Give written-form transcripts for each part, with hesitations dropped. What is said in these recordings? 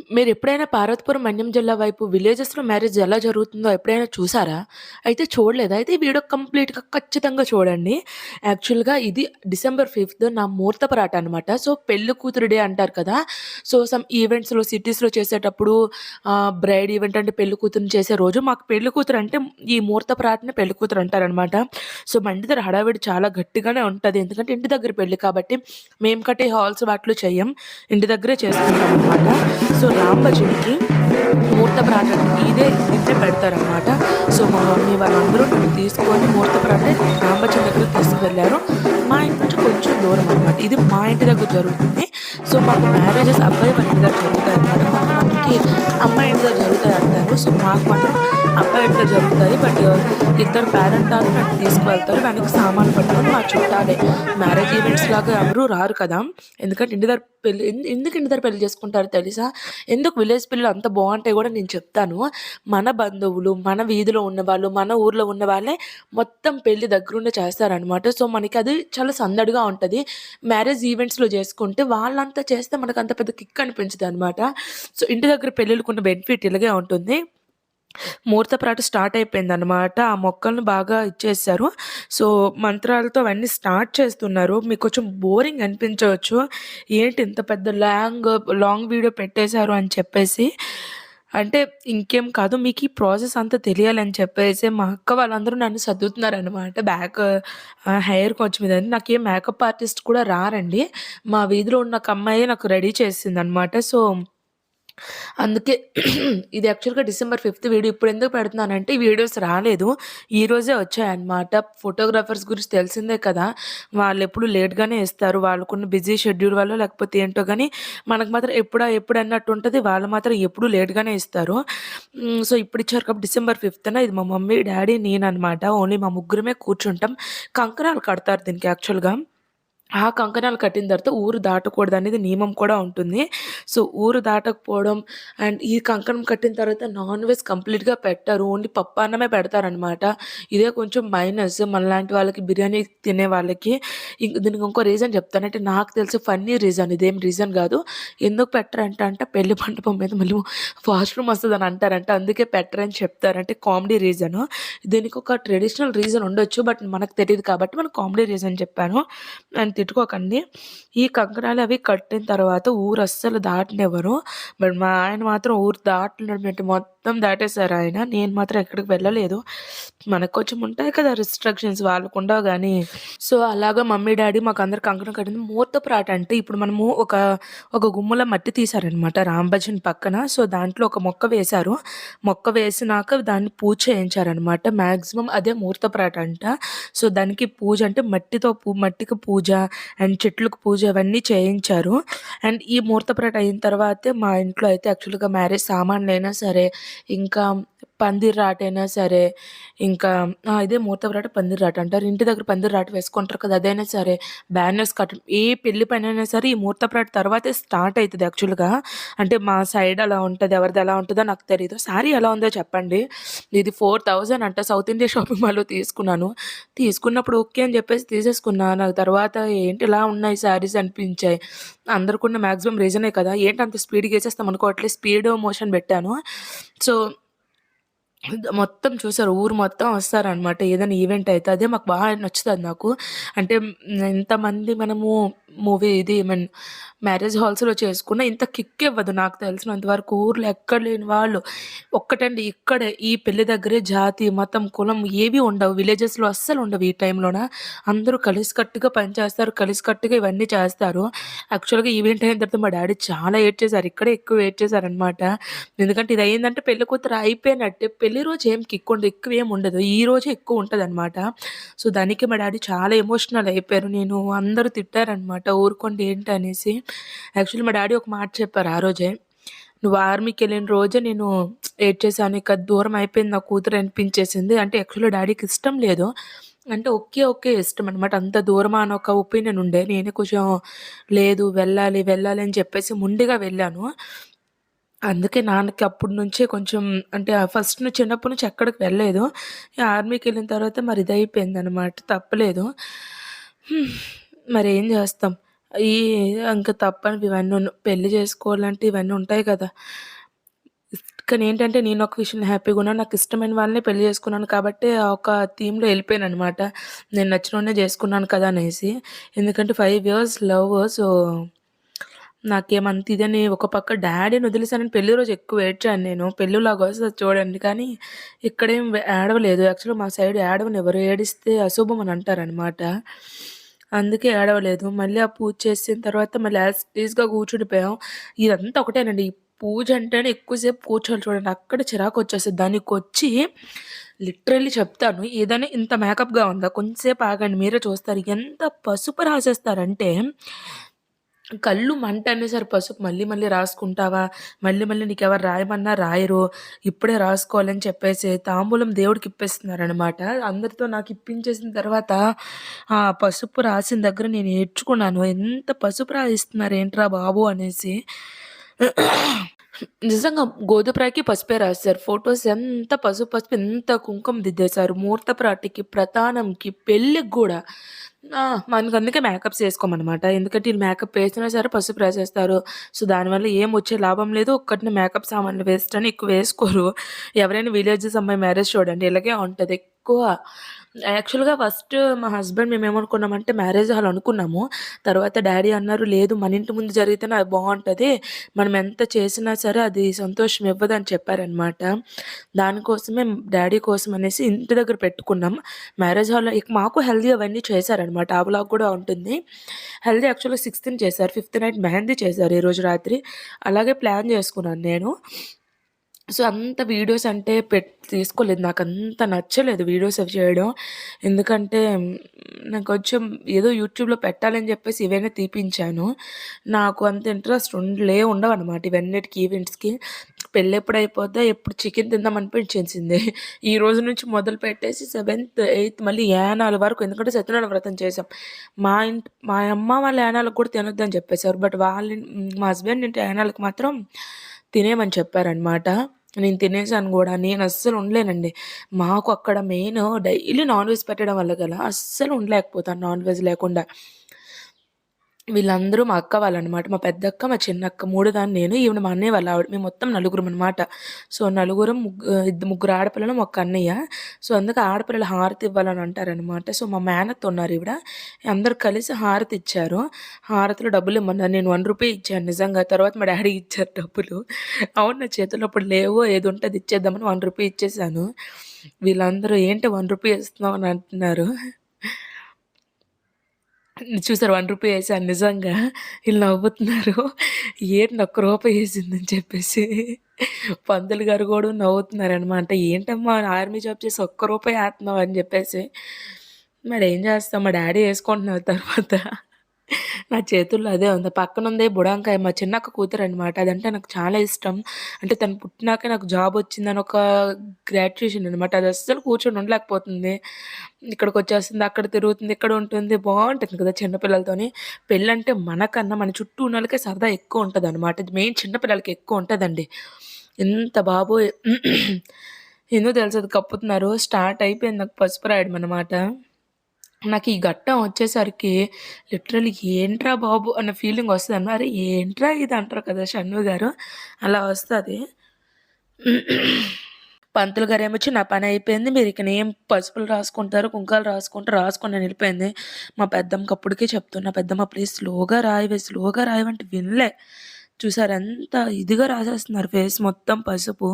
మీరెప్పుడైనా పార్వతీపురం, మన్యం జిల్లా వైపు విలేజెస్‌లో మ్యారేజ్ ఎలా జరుగుతుందో ఎప్పుడైనా చూసారా? అయితే చూడలేదా? అయితే ఈ వీడియో కంప్లీట్‌గా ఖచ్చితంగా చూడండి. యాక్చువల్‌గా ఇది డిసెంబర్ 5థ్ నా ముహూర్తపు అనమాట. సో, పెళ్లి కూతురు డే అంటారు కదా! సో, సమ్ ఈవెంట్స్‌లో సిటీస్‌లో చేసేటప్పుడు బ్రైడ్ ఈవెంట్ అంటే పెళ్లి కూతురిని చేసే రోజు మాకు పెళ్లి కూతురు అంటే ఈ ముహూర్తపు రాటనే పెళ్లి కూతురు అంటారనమాట. సో, మా ఇంటి దగ్గర హడావిడి చాలా గట్టిగానే ఉంటది. ఎందుకంటే ఇంటి దగ్గర పెళ్లి కాబట్టి మేము కట్టే హాల్స్ వాటిలో చెయ్యం. ఇంటి దగ్గరే చేసుకుంటామనమాట. సో, రాంబజీకి ముహూర్తపు రాటకి ఇదే పెడతారనమాట. సో, మా మమ్మీ వాళ్ళందరూ నన్ను తీసుకొని ముహూర్తపు రాట రాంబజీ దగ్గరికి తీసుకువెళ్లారు. మా ఇంటి నుంచి కొంచెం దూరం అనమాట. ఇది మా ఇంటి దగ్గర జరుగుతుంది. సో, మాకు మ్యారేజెస్ అబ్బాయి వాళ్ళ ఇంటి దగ్గర జరుగుతాయనమాట. కొంతమందికి అమ్మాయి ఇంటి దగ్గర జరుగుతాయంటారు. సో, మాకు మాత్రం అబ్బాయి ఇంట్లో జరుగుతాయి. బట్ ఇద్దరు పేరెంటాలు నన్ను తీసుకువెళ్తారు. వెనక్కి సామాన్లు పట్టుకొని మా చుట్టాలే. మ్యారేజ్ ఈవెంట్స్ లాగా ఎవరు రారు కదా! ఎందుకంటే ఇంటి దగ్గర పెళ్లి ఎందుకు ఇంటి దగ్గర పెళ్లి చేసుకుంటారో తెలుసా? ఎందుకు విలేజ్ పెళ్ళిలు అంత బావుంటాయో గూడా నేను చెప్తాను. మన బంధువులు, మన వీధిలో ఉన్నవాళ్ళు, మన ఊర్లో ఉన్న వాళ్ళే మొత్తం పెళ్లి దగ్గరుండి చేస్తారనమాట. సో, మనకది చాలా సందడిగా ఉంటది. మ్యారేజ్ ఈవెంట్స్‌లో చేసుకుంటే వాళ్ళంతా చేస్తే మనకంత పెద్ద కిక్ అనిపించదనమాట. సో, ఇంటి దగ్గర పెళ్ళిళ్ళకున్న బెనిఫిట్ ఇలాగే ఉంటుంది. ముహూర్తపు స్టార్ట్ అయిపోయిందనమాట. ఆ మొక్కలను బాగా ఇచ్చేసారు. సో, మంత్రాలతో అవన్నీ స్టార్ట్ చేస్తున్నారు. మీకు కొంచెం బోరింగ్ అనిపించవచ్చు. ఏంటి ఇంత పెద్ద లాంగ్ వీడియో పెట్టేశారు అని చెప్పేసి. అంటే ఇంకేం కాదు మీకు ఈ ప్రాసెస్ అంతా తెలియాలని చెప్పేసి మా అక్క వాళ్ళందరూ నన్ను సర్దుతున్నారనమాట. హెయిర్ కొంచెం ఇదని. నాకేం మేకప్ ఆర్టిస్ట్ కూడా రారండి. మా వీధిలో ఉన్న ఒక అమ్మాయే నాకు రెడీ చేసిందనమాట. సో, అందుకే ఇది యాక్చువల్‌గా డిసెంబర్ 5థ్ వీడియో. ఇప్పుడెందుకు పెడుతున్నానంటే, ఈ వీడియోస్ రాలేదు. ఈరోజే వచ్చాయన్నమాట. ఫోటోగ్రాఫర్స్ గురించి తెలిసిందే కదా! వాళ్ళెప్పుడు లేట్‌గానే ఇస్తారు. వాళ్ళకున్న బిజీ షెడ్యూల్ వల్లో లేకపోతే ఏంటో గానీ, మనకు మాత్రం ఎప్పుడన్నట్టు ఉంటది. వాళ్ళు మాత్రం ఎప్పుడూ లేట్‌గానే ఇస్తారు. సో, ఇప్పుడిచ్చారు కాబట్టి డిసెంబర్ 5థ్‌న ఇది మా మమ్మీ, డ్యాడీ, నేనన్నమాట. ఓన్లీ మా ముగ్గురమే కూర్చుంటాం. కంకణాలు కడతారు దీనికి యాక్చువల్‌గా. ఆ కంకణాలు కట్టిన తర్వాత ఊరు దాటకూడదనేది నియమం కూడా ఉంటుంది. సో, ఊరు దాటకపోవడం అండ్ ఈ కంకణం కట్టిన తర్వాత నాన్ వెజ్ కంప్లీట్‌గా పెట్టరు. ఓన్లీ పప్పన్నమే పెడతారనమాట. ఇదే కొంచెం మైనస్ మనలాంటి వాళ్ళకి బిర్యానీ తినే వాళ్ళకి. దీనికి ఇంకో రీజన్ చెప్తాను. అంటే నాకు తెలిసి ఫన్నీ రీజన్ ఇదేం రీజన్ గాదు. ఎందుకు పెట్టరంట పెళ్లి మండపం మీద మళ్ళీ వాష్‌రూమ్ వస్తదని అంటారంట. అందుకే పెట్టరని చెప్తారు. అంటే కామెడీ రీజను. దీనికి ఒక ట్రెడిషనల్ రీజన్ ఉండొచ్చు. బట్ మనకు తెలీదు కాబట్టి మనం కామెడీ రీజన్ చెప్పాను. నన్ను తిట్టుకోకండి. ఈ కంకణాలు అవి కట్టిన తర్వాత ఊరు అస్సలు దాటనివ్వరు. బట్ మా ఆయన మాత్రం ఊరు దాటనినట్టు మొత్తం దాటేసారాయన. నేను మాత్రం ఎక్కడికి వెళ్ళలేదు. మనకు కొంచెం ఉంటాయి కదా రిస్ట్రిక్షన్స్ వాళ్ళకుండవు గానీ. సో, అలాగా మమ్మీ, డ్యాడీ మాకందరికి కంకణం కట్టింది. ముహూర్తపు రాట అంటే ఇప్పుడు మనము ఒక గుమ్మలో మట్టి తీశారనమాట రాంభజన్ పక్కన. సో, దాంట్లో ఒక మొక్క వేశారు. మొక్క వేసినాక దాన్ని పూజ చేయించారనమాట. మాక్సిమం అదే ముహూర్తపు రాట అంట. సో, దానికి పూజ అంటే మట్టికి పూజ అండ్ చెట్లకు పూజ అవన్నీ చేయించారు. అండ్ ఈ ముహూర్తపు రాట అయిన తర్వాతే మా ఇంట్లో అయితే యాక్చువల్‌గా మ్యారేజ్ సామాన్లైనా సరే, ఇంకా పందిరి రాటైనా సరే, ఇంకా ఇదే ముహూర్తపు రాట, పందిరి రాట అంటారు. ఇంటి దగ్గర పందిరి రాట వేసుకుంటారు కదా! అదైనా సరే, బ్యానర్స్ కట్టడం ఏ పెళ్లి పనైనా సరే ఈ ముహూర్తపు రాట తర్వాతే స్టార్ట్ అయితది యాక్చువల్‌గా. అంటే మా సైడ్ అలా ఉంటది. ఎవరిది ఎలా ఉంటదో నాకు తెలీదు. శారీ ఎలా ఉందో చెప్పండి. ఇది 4000 అంట. సౌత్ ఇండియా షాపింగ్ మాల్‌లో తీసుకున్నాను. తీసుకున్నప్పుడు ఓకే అని చెప్పేసి తీసేసుకున్నా. నాకు తర్వాత ఏంటి ఇలా ఉన్నాయి శారీస్ అనిపించాయి. అందరికున్న మాక్సిమం రీజనే కదా! ఏంటి అంత స్పీడ్‌గా ఏసేస్తాం అనుకోవట్లే. స్పీడ్ మోషన్ పెట్టాను. సో, మొత్తం చూసారు. ఊరు మొత్తం వస్తారనమాట. ఏదైనా ఈవెంట్ అయితే. అదే మాకు బాగా నచ్చుతది నాకు. అంటే ఎంతమంది మనము మ్యారేజ్ హాల్స్‌లో చేసుకున్న ఇంత కిక్ ఇవ్వదు నాకు తెలిసినంత వరకు. ఊర్లో ఎక్కడ లేని వాళ్ళు ఒక్కటండి ఇక్కడే ఈ పెళ్లి దగ్గరే జాతి, మతం, కులం ఏవి ఉండవు. విలేజెస్‌లో అస్సలు ఉండవు ఈ టైంలోన. అందరూ కలిసికట్టుగా పనిచేస్తారు. కలిసికట్టుగా ఇవన్నీ చేస్తారు. యాక్చువల్‌గా ఈవెంట్ అయిన తర్వాత మా డ్యాడీ చాలా ఏడ్చేసారు. ఇక్కడే ఎక్కువ ఏడ్చేసారనమాట. ఎందుకంటే ఇది అయిందంటే పెళ్లి కూతురు అయిపోయినట్టే. పెళ్లి రోజు ఏం కిక్ ఉండదు. ఎక్కువేం ఉండదు. ఈ రోజే ఎక్కువ ఉంటదనమాట. సో, దానికి మా డ్యాడీ చాలా ఎమోషనల్ అయిపోయారు. అందరూ తిట్టారనమాట. ఊరుకోండి ఏంటి అనేసి. యాక్చువల్లీ మా డ్యాడీ ఒక మాట చెప్పారు ఆ రోజే. "నువ్వు ఆర్మీకెళ్ళిన రోజే నేను ఏడ్చేసాను. ఇక దూరం అయిపోయింది నా కూతురు అనిపించేసింది." అంటే యాక్చువల్‌గా డ్యాడీకి ఇష్టం లేదు. అంటే ఓకే. ఇష్టమనమాట. అంత దూరమా అని ఒక ఒపీనియన్ ఉండే. నేనే కొంచెం లేదు వెళ్ళాలి అని చెప్పేసి మొండిగా వెళ్ళాను. అందుకే నాన్నకి అప్పటి నుంచే కొంచెం అంటే ఫస్ట్ నుంచి చిన్నప్పటి నుంచి ఎక్కడికి వెళ్ళలేదు. ఆర్మీకెళ్ళిన తర్వాత మరి ఇదయిపోయిందనమాట. తప్పలేదు. హ్మ్. మరేం జేస్తాం. ఈ ఇంక తప్పనివి ఇవన్నీను. పెళ్లి చేసుకోవాలంటే ఇవన్నీ ఉంటాయి కదా! కానీ ఏంటంటే నేను ఒక విషయంలో హ్యాపీగున్నాను. నాకిష్టమైన వాళ్ళనే పెళ్లి చేసుకున్నాను కాబట్టి ఆ ఒక థీమ్‌లో ఎళ్ళిపోయాననమాట. నేను నచ్చినోడినే చేసుకున్నాను కదా! అనేసి. ఎందుకంటే 5 ఇయర్స్ లవ్. సో, నాకేమంత ఇదని ఒక పక్క డ్యాడీని వదిలేసానని పెళ్లి రోజు ఎక్కువ ఏడ్చాను నేను. పెళ్ళిలాగా వస్తది చూడండి. కానీ ఇక్కడేం ఏడవలేదు. యాక్చువల్‌గా మా సైడ్ ఏడవనివ్వరు. ఏడిస్తే అశుభం అని అంటారనమాట. అందుకే ఏడవలేదు. మళ్ళీ ఆ పూజ చేసిన తర్వాత మళ్ళీ యాజ్ ఇట్ ఈస్‌గా కూర్చుండిపోయాం. ఇదంతా ఒకటేనండి. ఈ పూజ అంటేనే ఎక్కువ సేపు కూర్చోవాలి చూడండి. అక్కడ చిరాకొచ్చేస్తది. దానికొచ్చి లిటరల్లీ చెప్తాను. ఏదైనా ఇంత మేకప్‌గా ఉందా? కొంచెంసేపు ఆగండి మీరే చూస్తారు. ఎంత పసుపు రాసేస్తారంటే కళ్ళు మంటనేసారు పసుపు మళ్ళీ మళ్ళీ రాసుకుంటావా? మళ్ళీ మళ్ళీ నీకెవరు రాయమన్నా రాయరు. ఇప్పుడే రాసుకోవాలని చెప్పేసి తాంబూలం దేవుడికిప్పేస్తున్నారనమాట. అందరితో నాకిప్పించేసిన తర్వాత ఆ పసుపు రాసిన దగ్గర నేను ఏడ్చుకున్నాను. ఎంత పసుపు రాయిస్తున్నారేంట్రా బాబు అనేసి. నిజంగా గోధుమరాయికి పసుపే రాసేశారు. ఫోటోస్ ఎంత పసుపు పసుపు ఎంత కుంకుమ దిద్దేశారు. ముహూర్తపు ప్రతానంకి, పెళ్ళికి గూడా. ఆ! మనకందుకే మేకప్స్ ఏసుకోమనమాట. ఎందుకంటే ఈళ్ళు మేకప్ వేసినా సరే పసుపు రాసేస్తారు. సో, దానివల్ల ఏమొచ్చే లాభం లేదు. ఒక్కటిని మేకప్ సామాన్లు వేస్ట్ అని ఎక్కువ వేసుకోరు. ఎవరైనా విలేజెస్ అమ్మాయి మ్యారేజ్ చూడండి ఇలాగే ఉంటది. ఎక్కువ యాక్చువల్‌గా ఫస్ట్ మా హస్బెండ్ మేమేమనుకున్నామంటే మ్యారేజ్ హాల్ అనుకున్నాము. తర్వాత డ్యాడీ అన్నారు, "లేదు మన ఇంటి ముందు జరిగితేనే అది బావుంటది. మనం ఎంత చేసినా సరే అది సంతోషం ఇవ్వదని" చెప్పారనమాట. దానికోసమే డ్యాడీ కోసం అనేసి ఇంటి దగ్గర పెట్టుకున్నాం. మ్యారేజ్ హాల్‌లో ఇక మాకు హల్దీ అవన్నీ చేశారనమాట. ఆ వ్లాగ్ కూడా ఉంటుంది. హల్దీ యాక్చువల్‌గా 6థ్ చేశారు. 5థ్ నైట్ మెహందీ చేశారు ఈరోజు రాత్రి. అలాగే ప్లాన్ చేసుకున్నాను నేను. సో, అంత వీడియోస్ అంటే తీసుకోలేదు. నాకంత నచ్చలేదు వీడియోస్ అవి చేయడం. ఎందుకంటే నాకు కొంచెం ఏదో యూట్యూబ్‌లో పెట్టాలని చెప్పేసి ఇవన్నీ తీపించాను. నాకు అంత ఇంట్రెస్ట్ ఉండవనమాట ఇవన్నిటికి ఈవెంట్స్‌కి. పెళ్ళెప్పుడైపోద్దా, ఎప్పుడు చికెన్ తిందాం అనిపించేసింది. ఈ రోజు నుంచి మొదలుపెట్టేసి 7థ్, 8థ్ మళ్ళీ యానాల వరకు ఎందుకంటే సత్యనారాయణ వ్రతం చేశాం. మా అమ్మ వాళ్ళ యానాలకు కూడా తినొద్దని చెప్పేసారు. బట్ మా హస్బెండ్ ఇంటి యానాలకు మాత్రం తినేయమని చెప్పారనమాట. నేను తినేసాను గూడా. నేనస్సలు ఉండలేనండి. మాకు అక్కడ మెయిన్ డైలీ నాన్ వెజ్ పెట్టడం వల్ల అస్సలు ఉండలేకపోతాను నాన్ వెజ్ లేకుండా. వీళ్ళందరూ మా అక్క వాళ్ళనమాట. మా పెద్దక్క, మా చిన్నక్క మూడో దాన్ని నేను, ఈవిడ మా అన్నయ్య వాళ్ళ ఆవిడ. మేము మొత్తం నలుగురమనమాట. సో, నలుగురం ముగ్గురు ఆడపిల్లలం, ఒక అన్నయ్య. సో, అందుకే ఆడపిల్లలు హారతి ఇవ్వాలని అంటారనమాట. సో, మా మేనత్త ఉన్నారు ఈవిడ. అందరూ కలిసి హారతి ఇచ్చారు. హారతిలో డబ్బులిమ్మన్నారు. నేను ₹1 ఇచ్చాను నిజంగా. తర్వాత మా డ్యాడీ ఇచ్చారు డబ్బులు. అవును నా చేతుల్లో అప్పుడు లేవు. ఏదుంటే అది ఇచ్చేద్దామని ₹1 ఇచ్చేసాను. వీళ్ళందరూ ఏంటి ₹1 ఇస్తున్నావు అని అంటున్నారు. చూసారా ₹1 ఏసాను నిజంగా. ఈళ్ళు నవ్వుతున్నారు. ఏంటి ఒక్క రూపాయి ఏసిందని చెప్పేసి. పంతులు గారు గూడా నవ్వుతున్నారనమాట. ఏంటమ్మా ఆర్మీ జాబ్ చేసి ఒక్క రూపాయి ఏత్తన్నావు అని జెప్పేసి. మరేం జేస్తాం మా డ్యాడీ యేసుకుంటున్నారు తర్వాత. నా చేతుల్లో అదే ఉంది. పక్కనుందే బుడంకాయ మా చిన్నక్క కూతురనమాట. అదంటే నాకు చాలా ఇష్టం. అంటే తను పుట్టినాకే నాకు జాబొచ్చిందని ఒక గ్రాడ్యుయేషన్ అనమాట. అది అస్సలు కూర్చొని ఉండలేకపోతుంది. ఇక్కడికొచ్చేస్తుంది, అక్కడ తిరుగుతుంది, ఇక్కడ ఉంటుంది. బావుంటుంది కదా చిన్న పిల్లలతోని. పెళ్ళంటే మనకన్నా మన చుట్టూ ఉన్నోళ్ళకే సరదా ఎక్కువుంటదనమాట. మెయిన్ చిన్న పిల్లలకి ఎక్కువుంటదండి. ఎంత బాబోయ్! ఎందుకో తెలుసా అది కప్పుతున్నారు. స్టార్ట్ అయిపోయింది నాకు పసుపు రాయడం అనమాట. నాకు ఈ ఘట్టం వచ్చేసరికి లిటరల్లీ ఏంట్రా బాబు! అన్న ఫీలింగ్ వస్తదనమాట. అరే! ఏంట్రా ఇది అంటారు కదా! షణ్ను గారు. అలా వస్తది. పంతులు గారేమొచ్చి నా పనయిపోయింది. మీరికనేం పసుపులు రాసుకుంటారు, కుంకాలు రాసుకుంటే రాసుకోండి అని ఎళ్ళిపోయింది. మా పెద్దమ్మకి అప్పటికే చెప్తున్నా, పెద్దమ్మ ప్లీజ్ స్లోగా రాయవంటే వినలే. చూసారా ఎంత ఇదిగా రాసేస్తున్నారు ఫేస్ మొత్తం పసుపు.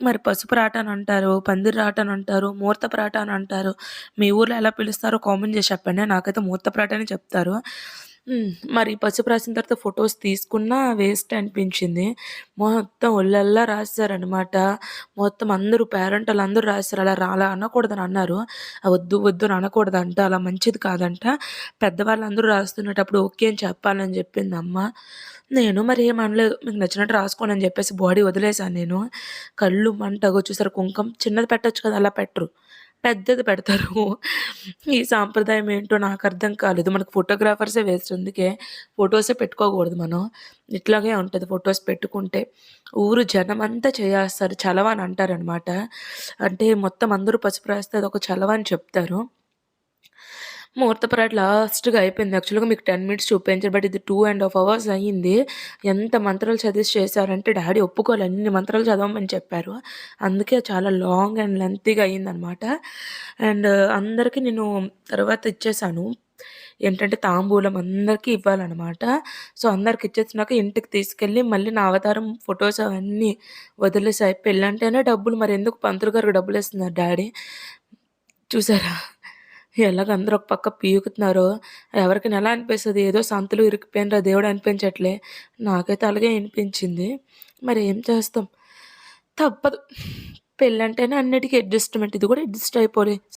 మరి పసుపు రాట అనంటారు, పందిరి రాట అనంటారు, ముహూర్తపు రాట అనంటారు. మీ ఊర్లో ఎలా పిలుస్తారో కామెంట్ చేసి చెప్పండి. నాకైతే ముహూర్తపు రాట అనే చెప్తారు. మరి పసుపు రాసిన తర్వాత ఫోటోస్ తీసుకున్నా వేస్ట్ అనిపించింది. మొత్తం ఒళ్ళల్లా రాసేసారనమాట. మొత్తం అందరూ పేరెంటోళ్ళందరూ రాసేసారు. అలా అనకూడదని అన్నారు. వద్దు అని అనకూడదంట. అలా మంచిది కాదంట. పెద్దవాళ్ళందరూ రాస్తునేటప్పుడు ఓకే అని చెప్పాలని చెప్పిందమ్మ. నేను మరి ఏమనలేదు. మీకు నచ్చినట్టు రాసుకోండి అని చెప్పేసి బాడీ వదిలేసాను నేను. కళ్ళు మంట అగో చూసారా కుంకం చిన్నది పెట్టొచ్చు కదా! అలా పెట్టరు. పెద్దది పెడతారు. ఈ సాంప్రదాయం ఏంటో నాకర్థం కాలేదు. మనకు ఫోటోగ్రాఫర్సే వేస్ట్. అందుకే ఫోటోసే పెట్టుకోకూడదు మనం. ఇట్లాగే ఉంటది ఫోటోస్ పెట్టుకుంటే. ఊరు జనమంతా చేయేస్తారు. చలవ అని అంటారనమాట. అంటే మొత్తం అందరూ పసుపు రాస్తే అదొక చలవ అని చెప్తారు. ముహూర్తపు లాస్ట్‌గా అయిపోయింది. యాక్చువల్‌గా మీకు 10 మినిట్స్ చూపించారు. బట్ ఇది 2 ½ అవర్స్ అయింది. ఎంత మంత్రాలు చదివి చేశారంటే డ్యాడీ ఒప్పుకోలే. అన్ని మంత్రాలు చదవమని చెప్పారు. అందుకే చాలా లాంగ్ అండ్ లెంతీగా అయిందనమాట. అండ్ అందరికి నేను తర్వాత ఇచ్చేసాను. ఏంటంటే తాంబూలం అందరికీ ఇవ్వాలనమాట. సో, అందరికి ఇచ్చేసినాక ఇంటికి తీసుకెళ్ళి మళ్ళీ నా అవతారం ఫోటోస్ అవన్నీ వదిలేసాయి. పెళ్ళంటేనే డబ్బులు మరెందుకు పంతులు గారికి డబ్బులిస్తున్నారు డ్యాడీ. చూసారా? ఎలాగ అందరూ ఒక పక్క పీకుతున్నారో, ఎవరికైనా ఎలా అనిపిస్తది? ఏదో సంతలో ఇరుక్కుపోయానురా దేవుడు అనిపించట్లే. నాకైతే అలాగే అనిపించింది. మరి ఏం చేస్తాం? తప్పదు. పెళ్ళంటేనే అన్నిటికి అడ్జస్ట్‌మెంట్. ఇది కూడా అడ్జస్ట్ అయిపోలే.